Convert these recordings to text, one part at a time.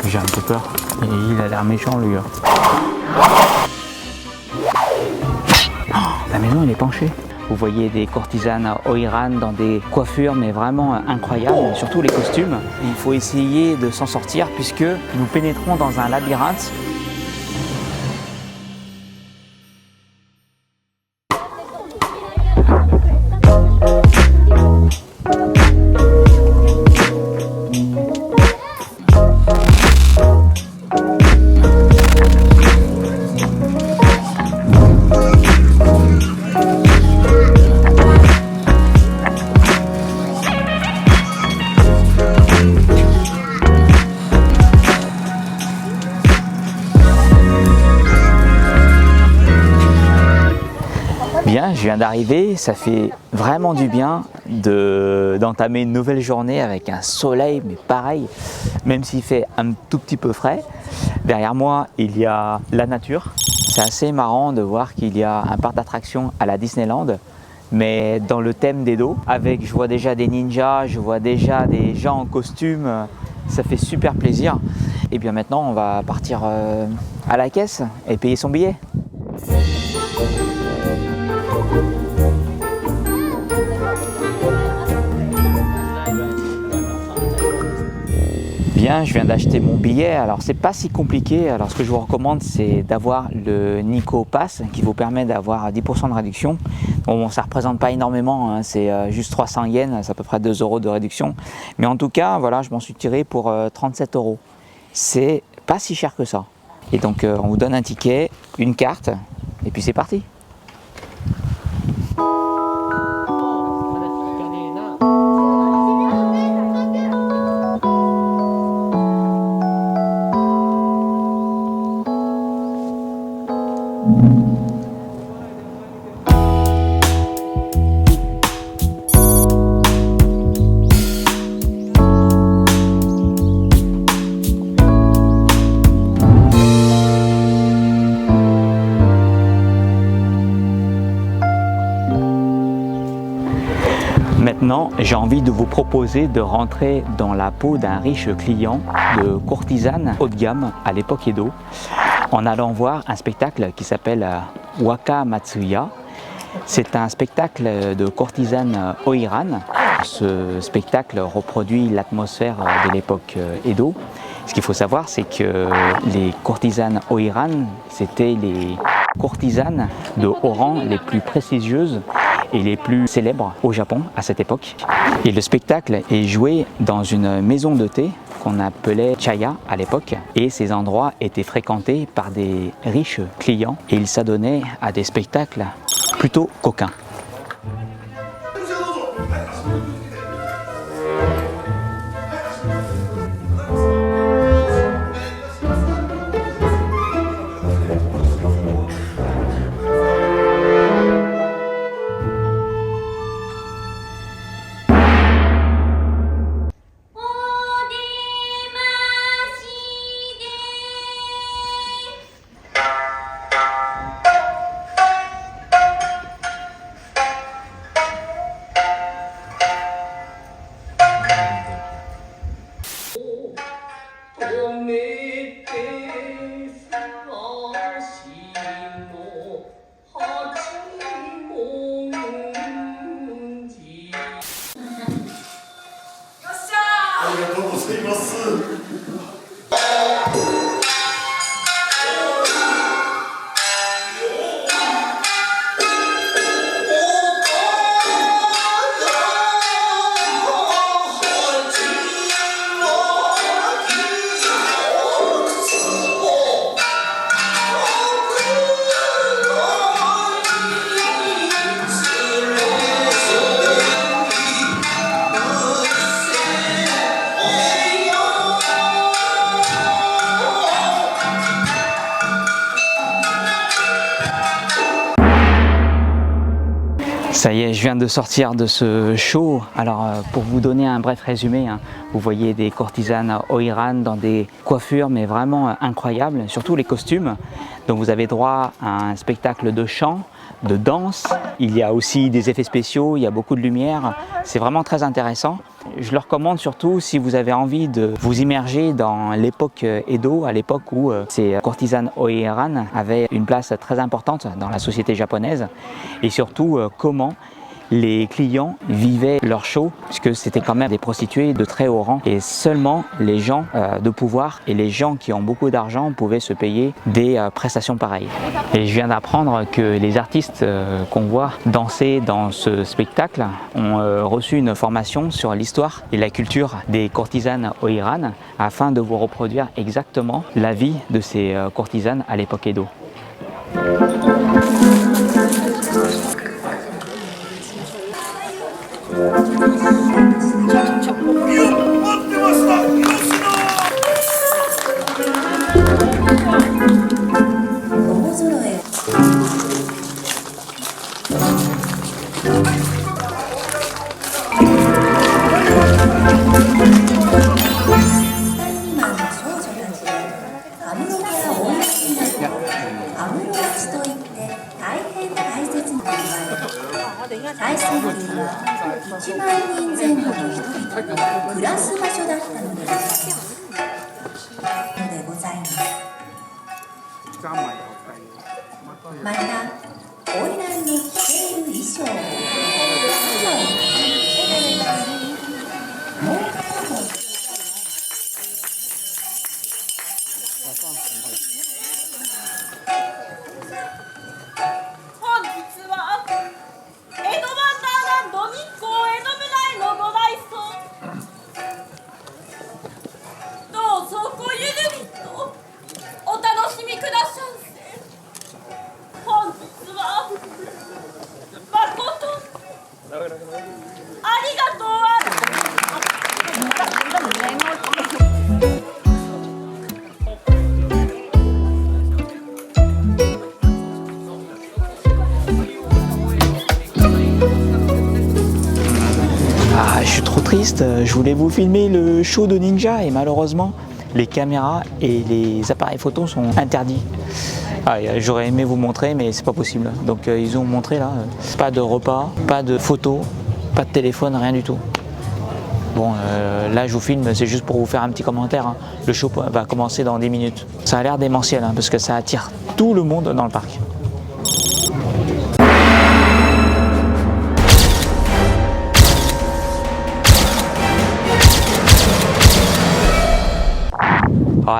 J'ai un peu peur. Et il a l'air méchant, lui. Oh, la maison, elle est penchée. Vous voyez des courtisanes Oiran dans des coiffures, mais vraiment incroyables, surtout les costumes. Il faut essayer de s'en sortir puisque nous pénétrons dans un labyrinthe. Bien, je viens d'arriver, ça fait vraiment du bien d'entamer une nouvelle journée avec un soleil, mais pareil, même s'il fait un tout petit peu frais. Derrière moi, il y a la nature. C'est assez marrant de voir qu'il y a un parc d'attractions à la Disneyland, mais dans le thème d'Edo. Je vois déjà des ninjas, je vois déjà des gens en costume, ça fait super plaisir. Et bien maintenant, on va partir à la caisse et payer son billet. Bien, je viens d'acheter mon billet, alors c'est pas si compliqué. Alors ce que je vous recommande, c'est d'avoir le Nikko Pass qui vous permet d'avoir 10% de réduction. Bon, ça représente pas énormément, hein, c'est juste 300 yens, c'est à peu près 2 € de réduction. Mais en tout cas, voilà, je m'en suis tiré pour 37 €. C'est pas si cher que ça. Et donc on vous donne un ticket, une carte, et puis c'est parti. Maintenant, j'ai envie de vous proposer de rentrer dans la peau d'un riche client de courtisane haut de gamme à l'époque Edo, en allant voir un spectacle qui s'appelle Waka Matsuya. C'est un spectacle de courtisane Oiran. Ce spectacle reproduit l'atmosphère de l'époque Edo. Ce qu'il faut savoir, c'est que les courtisanes Oiran, c'était les courtisanes de haut rang les plus prestigieuses et les plus célèbres au Japon à cette époque. Et le spectacle est joué dans une maison de thé qu'on appelait Chaya à l'époque, et ces endroits étaient fréquentés par des riches clients et ils s'adonnaient à des spectacles plutôt coquins. Ça y est, je viens de sortir de ce show. Alors pour vous donner un bref résumé, hein, vous voyez des courtisanes Oiran dans des coiffures mais vraiment incroyables, surtout les costumes. Donc vous avez droit à un spectacle de chant, de danse. Il y a aussi des effets spéciaux, il y a beaucoup de lumière. C'est vraiment très intéressant. Je le recommande surtout si vous avez envie de vous immerger dans l'époque Edo, à l'époque où ces courtisanes Oiran avaient une place très importante dans la société japonaise, et surtout comment les clients vivaient leur show, puisque c'était quand même des prostituées de très haut rang, et seulement les gens de pouvoir et les gens qui ont beaucoup d'argent pouvaient se payer des prestations pareilles. Et je viens d'apprendre que les artistes qu'on voit danser dans ce spectacle ont reçu une formation sur l'histoire et la culture des courtisanes Oiran afin de vous reproduire exactement la vie de ces courtisanes à l'époque Edo. Je suis trop triste, je voulais vous filmer le show de ninja et malheureusement les caméras et les appareils photos sont interdits. J'aurais aimé vous montrer mais c'est pas possible. Donc ils ont montré là, pas de repas, pas de photos, pas de téléphone, rien du tout. Bon là je vous filme, c'est juste pour vous faire un petit commentaire. Hein. Le show va commencer dans 10 minutes. Ça a l'air démentiel hein, parce que ça attire tout le monde dans le parc.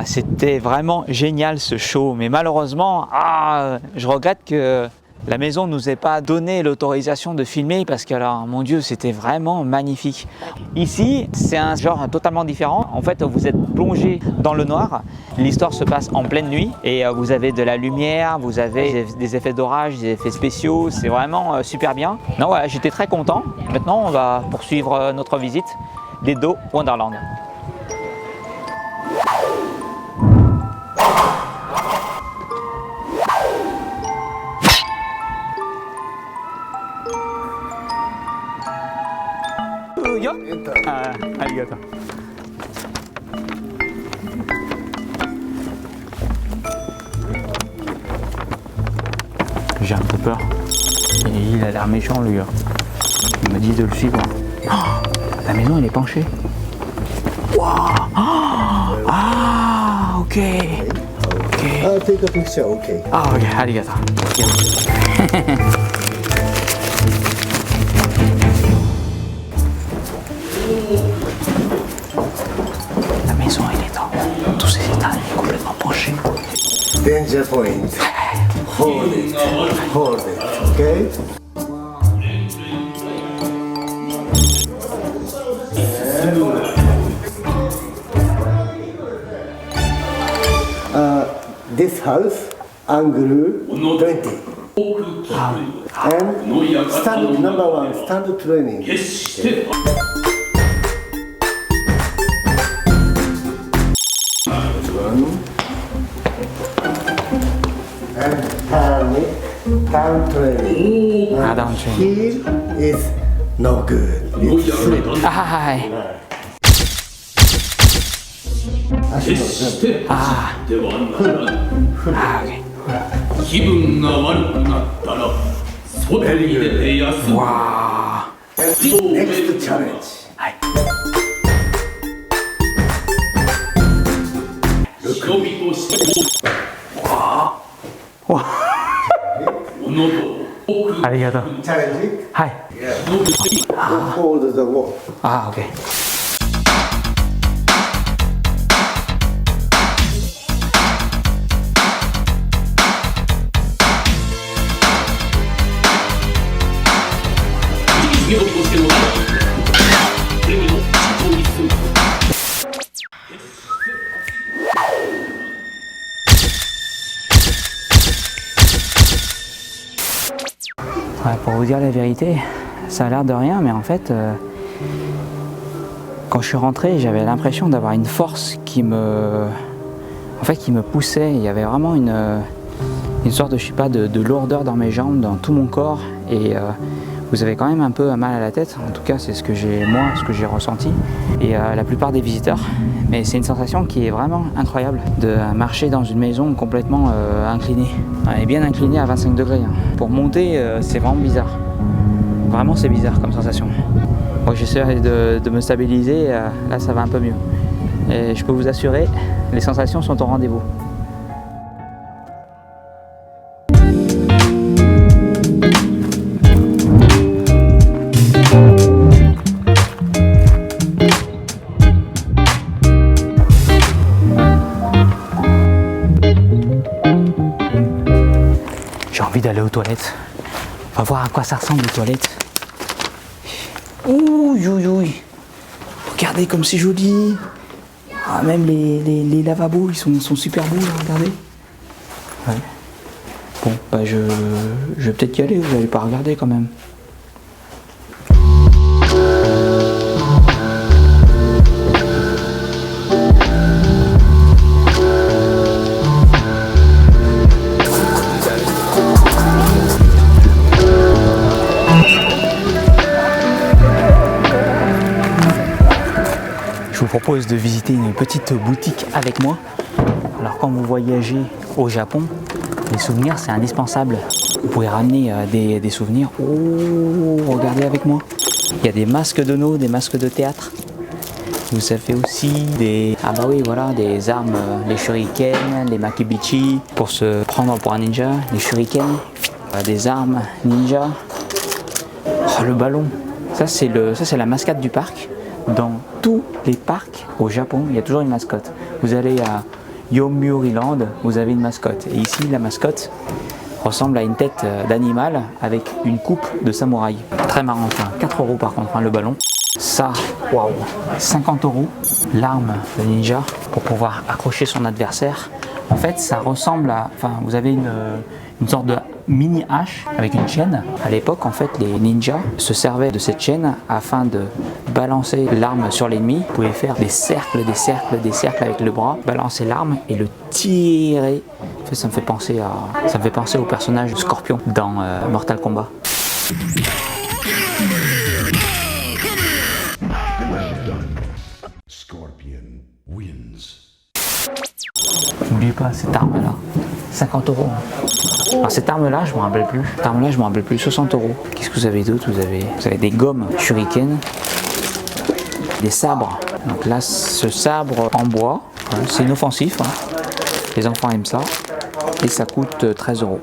C'était vraiment génial ce show, mais malheureusement, je regrette que la maison ne nous ait pas donné l'autorisation de filmer parce que, alors, mon Dieu, c'était vraiment magnifique. Ici, c'est un genre totalement différent. En fait, vous êtes plongé dans le noir. L'histoire se passe en pleine nuit et vous avez de la lumière, vous avez des effets d'orage, des effets spéciaux. C'est vraiment super bien. Non, voilà, j'étais très content. Maintenant, on va poursuivre notre visite d'Edo Wonderland. Arigato. J'ai un peu peur. Et il a l'air méchant lui. Il m'a dit de le suivre. Oh, la maison elle est penchée. Wow. Ah, ok. Take a picture, okay. Ah, ok, arigato. La maison elle est dans tous ses états, elle est complètement penchée. Danger point. Hold it. Hold it. Okay? This house, angle 20. And stand number one, stand training. And turn it, down training. Down training. Heel is no good. It's slip. Hi. 決して走ってはならぬ。気分が悪くなったら外に出て休む。 Next challenge. 忍びとしておのど奥ありがとう。 Challenge. はい。 Hold the wall. あ、OK。忍びとしてのでも地上に住む。 Ouais, pour vous dire la vérité, ça a l'air de rien, mais en fait, quand je suis rentré, j'avais l'impression d'avoir une force qui me poussait. Il y avait vraiment une sorte de, je sais pas, de lourdeur dans mes jambes, dans tout mon corps, et vous avez quand même un peu mal à la tête. En tout cas, c'est ce que j'ai ressenti, et la plupart des visiteurs. Mais c'est une sensation qui est vraiment incroyable de marcher dans une maison complètement inclinée. Elle est bien inclinée à 25 degrés. Hein. Pour monter, c'est vraiment bizarre. Vraiment, c'est bizarre comme sensation. Moi, j'essaie de me stabiliser. Là, ça va un peu mieux. Et je peux vous assurer, les sensations sont au rendez-vous. J'ai envie d'aller aux toilettes. On va voir à quoi ça ressemble les toilettes. Ouh, ouh, ouh. Regardez comme c'est joli. Ah, même les lavabos, ils sont super beaux, là, regardez. Ouais. Bon, bah je vais peut-être y aller, vous n'allez pas regarder quand même. Je vous propose de visiter une petite boutique avec moi. Alors quand vous voyagez au Japon, les souvenirs c'est indispensable. Vous pouvez ramener des souvenirs. Oh, regardez avec moi. Il y a des masques de No, des masques de théâtre. Vous avez aussi des... Ah bah oui, voilà, des armes, les shurikens, les makibichi, pour se prendre pour un ninja, les shurikens, des armes ninja. Oh, le ballon. Ça c'est la mascotte du parc. Dans tous les parcs au Japon, il y a toujours une mascotte. Vous allez à Yomiuriland, vous avez une mascotte. Et ici, la mascotte ressemble à une tête d'animal avec une coupe de samouraï. Très marrant, hein. 4 € par contre, hein, le ballon. Ça, waouh, 50 €, l'arme de ninja pour pouvoir accrocher son adversaire. En fait, ça ressemble à... Enfin, vous avez une sorte de mini hache avec une chaîne. À l'époque, en fait, les ninjas se servaient de cette chaîne afin de balancer l'arme sur l'ennemi. Vous pouvez faire des cercles, des cercles, des cercles avec le bras, balancer l'arme et le tirer. En fait, ça me fait penser au personnage Scorpion dans Mortal Kombat. Scorpion wins. N'oubliez pas cette arme là, 50 €. Alors cette arme là, je me rappelle plus. Cette arme là, je me rappelle plus, 60 €. Qu'est-ce que vous avez d'autre? Vous avez des gommes shuriken, des sabres. Donc là, ce sabre en bois, hein, c'est inoffensif. Hein. Les enfants aiment ça. Et ça coûte 13 €.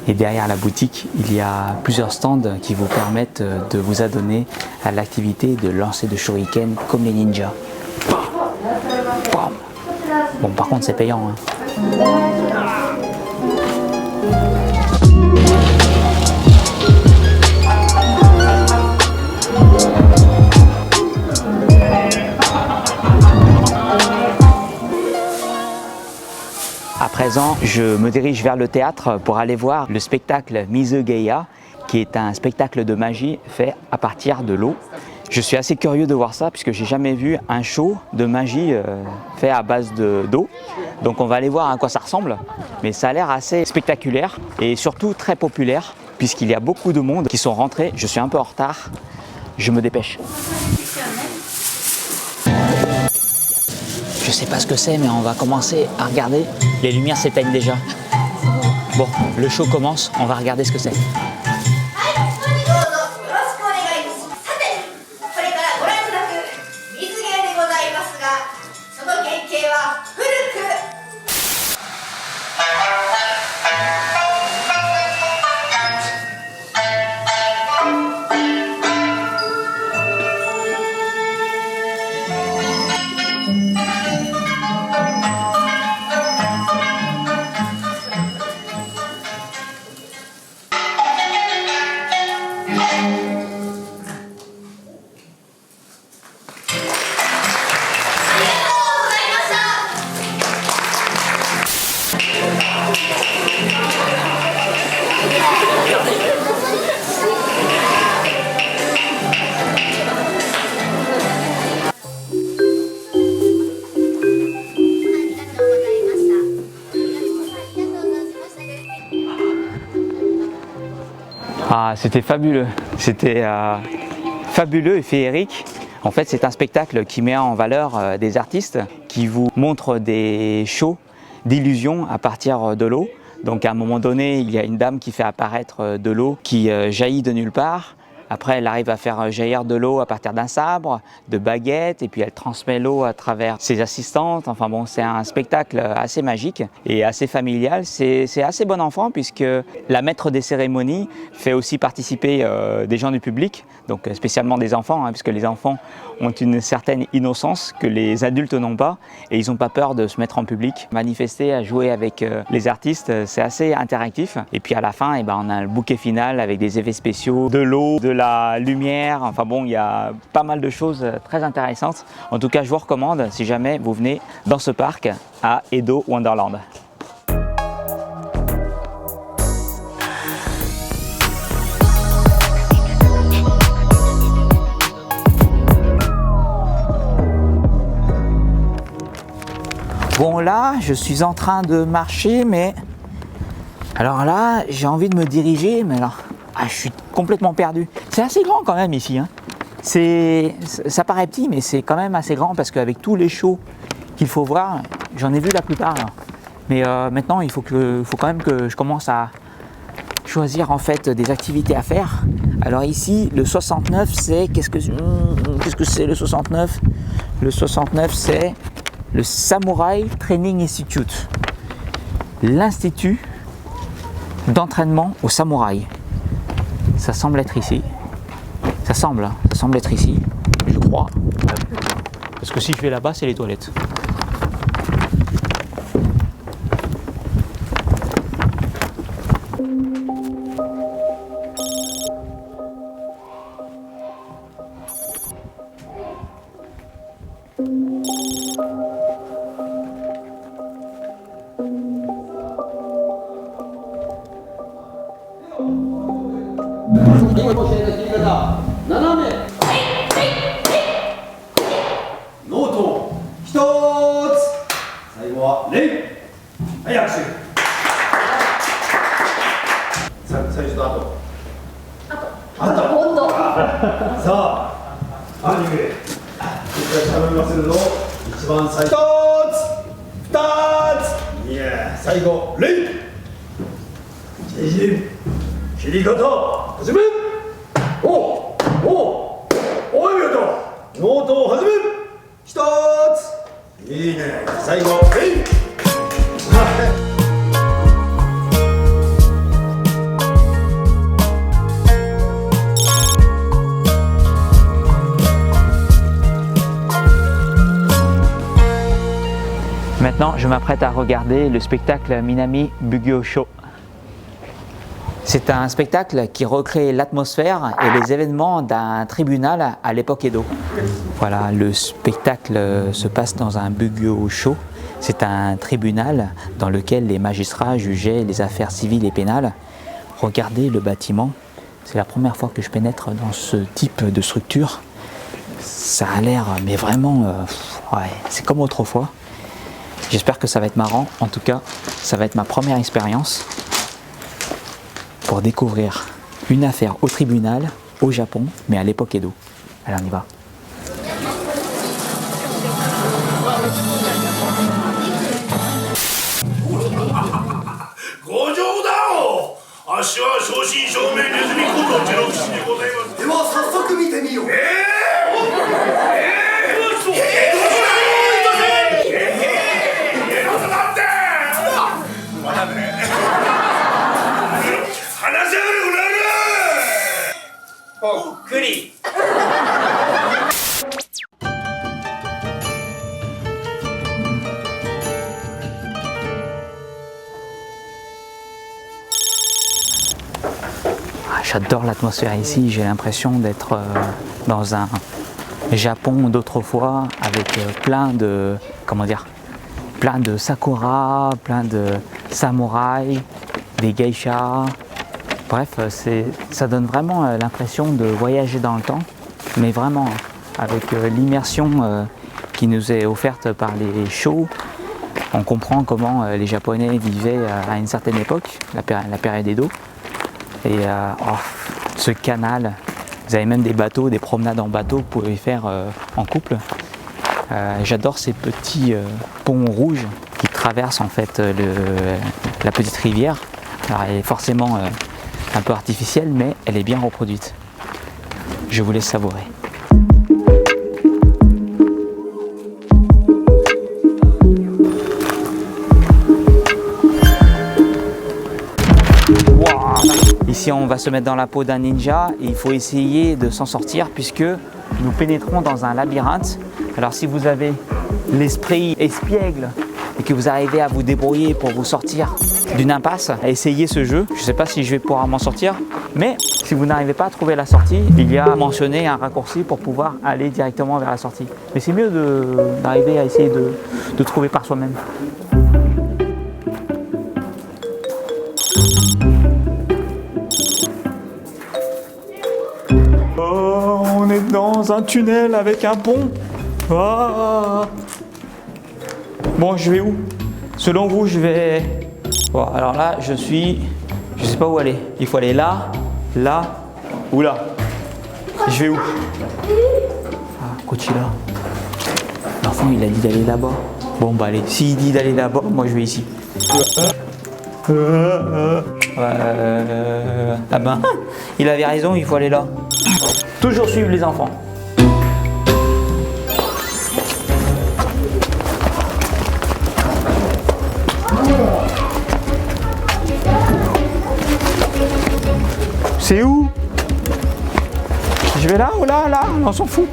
Et derrière la boutique, il y a plusieurs stands qui vous permettent de vous adonner à l'activité de lancer de shuriken comme les ninjas. Bon, par contre, c'est payant. Hein. À présent, je me dirige vers le théâtre pour aller voir le spectacle Mizugeya, qui est un spectacle de magie fait à partir de l'eau. Je suis assez curieux de voir ça puisque j'ai jamais vu un show de magie fait à base d'eau. Donc on va aller voir à quoi ça ressemble, mais ça a l'air assez spectaculaire et surtout très populaire puisqu'il y a beaucoup de monde qui sont rentrés. Je suis un peu en retard, je me dépêche. Je sais pas ce que c'est, mais on va commencer à regarder. Les lumières s'éteignent déjà. Bon, le show commence, on va regarder ce que c'est. どうぞよろしくお願いします。さて、これからご覧いただく水芸でございますが、その原型は古くAh, c'était fabuleux. C'était fabuleux et féerique. En fait, c'est un spectacle qui met en valeur des artistes qui vous montrent des shows d'illusions à partir de l'eau. Donc à un moment donné, il y a une dame qui fait apparaître de l'eau qui jaillit de nulle part. Après, elle arrive à faire jaillir de l'eau à partir d'un sabre, de baguettes, et puis elle transmet l'eau à travers ses assistantes. Enfin bon, c'est un spectacle assez magique et assez familial. C'est assez bon enfant puisque la maître des cérémonies fait aussi participer des gens du public, donc spécialement des enfants, puisque les enfants ont une certaine innocence que les adultes n'ont pas et ils n'ont pas peur de se mettre en public, manifester, à jouer avec les artistes. C'est assez interactif. Et puis à la fin, on a le bouquet final avec des effets spéciaux, de l'eau, de la lumière. Enfin bon, il y a pas mal de choses très intéressantes. En tout cas, je vous recommande si jamais vous venez dans ce parc à Edo Wonderland. Bon là, je suis en train de marcher, mais alors là, j'ai envie de me diriger, mais alors, je suis complètement perdu. C'est assez grand quand même ici, hein. Ça paraît petit, mais c'est quand même assez grand parce qu'avec tous les shows qu'il faut voir, j'en ai vu la plupart. Là. Mais maintenant, il faut quand même que je commence à choisir en fait des activités à faire. Alors ici, le 69, c'est qu'est-ce que c'est le 69? Le 69, c'est le Samurai Training Institute, l'institut d'entraînement au samouraï. Ça semble être ici. Ça semble être ici, je crois. Parce que si je vais là-bas, c'est les toilettes. Maintenant, je m'apprête à regarder le spectacle Minami Bugyo Show. C'est un spectacle qui recrée l'atmosphère et les événements d'un tribunal à l'époque Edo. Voilà, le spectacle se passe dans un Bugyo Show. C'est un tribunal dans lequel les magistrats jugeaient les affaires civiles et pénales. Regardez le bâtiment, c'est la première fois que je pénètre dans ce type de structure. Ça a l'air, mais vraiment, ouais, c'est comme autrefois. J'espère que ça va être marrant. En tout cas, ça va être ma première expérience pour découvrir une affaire au tribunal au Japon, mais à l'époque Edo. Allez, on y va. わしは正真正銘ネズミことジェロ騎士でございます。では早速見てみよう。J'adore l'atmosphère ici, j'ai l'impression d'être dans un Japon d'autrefois avec plein de, comment dire, plein de sakura, plein de samouraïs, des geishas. Bref, ça donne vraiment l'impression de voyager dans le temps, mais vraiment avec l'immersion qui nous est offerte par les shows. On comprend comment les Japonais vivaient à une certaine époque, la période Edo. Et ce canal, vous avez même des bateaux, des promenades en bateau que vous pouvez faire en couple. J'adore ces petits ponts rouges qui traversent en fait la petite rivière. Alors elle est forcément un peu artificielle, mais elle est bien reproduite. Je vous laisse savourer. Ici on va se mettre dans la peau d'un ninja et il faut essayer de s'en sortir puisque nous pénétrons dans un labyrinthe. Alors si vous avez l'esprit espiègle et que vous arrivez à vous débrouiller pour vous sortir d'une impasse, essayez ce jeu. Je ne sais pas si je vais pouvoir m'en sortir, mais si vous n'arrivez pas à trouver la sortie, il y a mentionné un raccourci pour pouvoir aller directement vers la sortie. Mais c'est mieux d'arriver à essayer de trouver par soi-même. Oh, on est dans un tunnel avec un pont. Ah. Bon, je vais où? Selon vous, je vais... Bon, alors là, je sais pas où aller. Il faut aller là, là ou là. Je vais où? Ah, Kochila. L'enfant, il a dit d'aller là-bas. Bon, bah allez, s'il dit d'aller là-bas, moi je vais ici. Ah ben, il avait raison, il faut aller là. Toujours suivre les enfants. C'est où? Je vais là ou là, là? On s'en fout.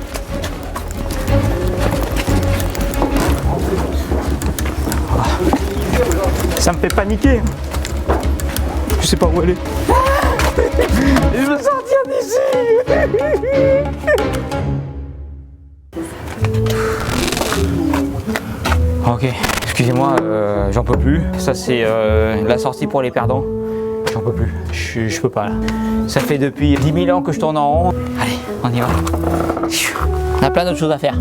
Ça me fait paniquer. Je sais pas où aller. Je veux sortir d'ici. Ok, excusez-moi, j'en peux plus. Ça c'est la sortie pour les perdants. J'en peux plus, je peux pas là. Ça fait depuis 10 000 ans que je tourne en rond. Allez, on y va. On a plein d'autres choses à faire.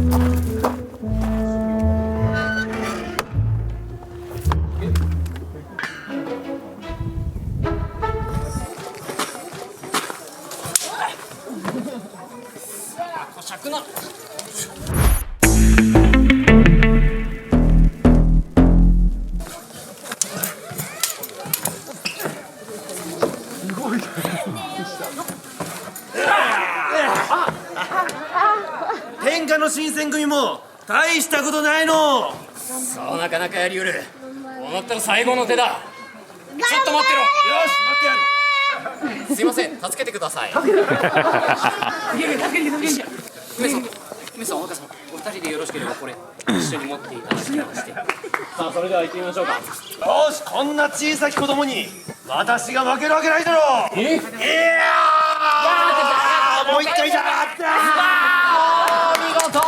天下の新選組も大したことないの。そうなかなかやりうる。こうなったら最後の手だ。ちょっと待ってろ。よし、待ってやる。すいません、助けてください。梅さん、若さん、お二人でよろしければこれ一緒に持っていただきまして。さあ、それでは行ってみましょうか。よし、こんな小さき子供に私が負けるわけないだろう。いやー、もう一回じゃなかった。見事。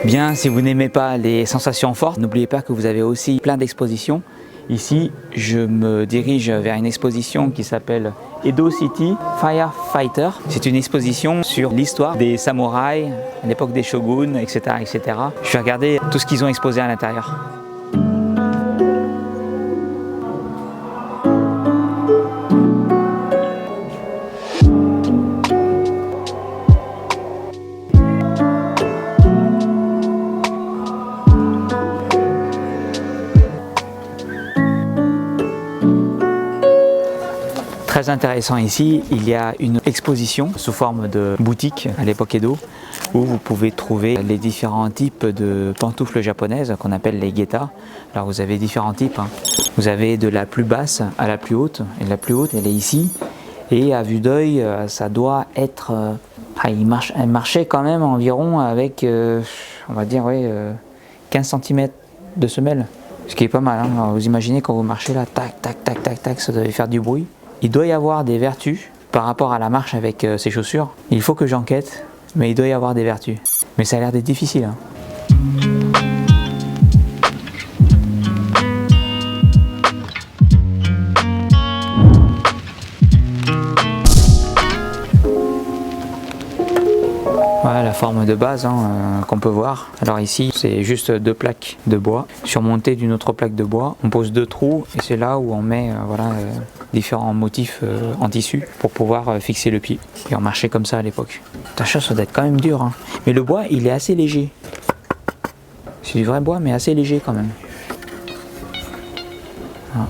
Bien, si vous n'aimez pas les sensations fortes, n'oubliez pas que vous avez aussi plein d'expositions. Ici, je me dirige vers une exposition qui s'appelle Edo City Firefighter. C'est une exposition sur l'histoire des samouraïs, à l'époque des shoguns, etc., etc. Je vais regarder tout ce qu'ils ont exposé à l'intérieur. Très intéressant ici, il y a une exposition sous forme de boutique à l'époque Edo où vous pouvez trouver les différents types de pantoufles japonaises qu'on appelle les geta. Alors vous avez différents types, hein. Vous avez de la plus basse à la plus haute, et la plus haute elle est ici, et à vue d'œil ça doit être... elle marchait quand même environ avec, on va dire, 15 cm de semelle, ce qui est pas mal, hein. Alors, vous imaginez quand vous marchez là, tac, tac, tac, tac, tac, ça doit faire du bruit. Il doit y avoir des vertus par rapport à la marche avec ces chaussures. Il faut que j'enquête, mais il doit y avoir des vertus. Mais ça a l'air d'être difficile, hein. Voilà la forme de base, hein, qu'on peut voir. Alors ici c'est juste 2 plaques de bois surmontées d'une autre plaque de bois. On pose 2 trous et c'est là où on met différents motifs en tissu pour pouvoir fixer le pied. Et on marchait comme ça à l'époque. Ça doit être quand même dur, hein. Mais le bois il est assez léger. C'est du vrai bois mais assez léger quand même. Voilà.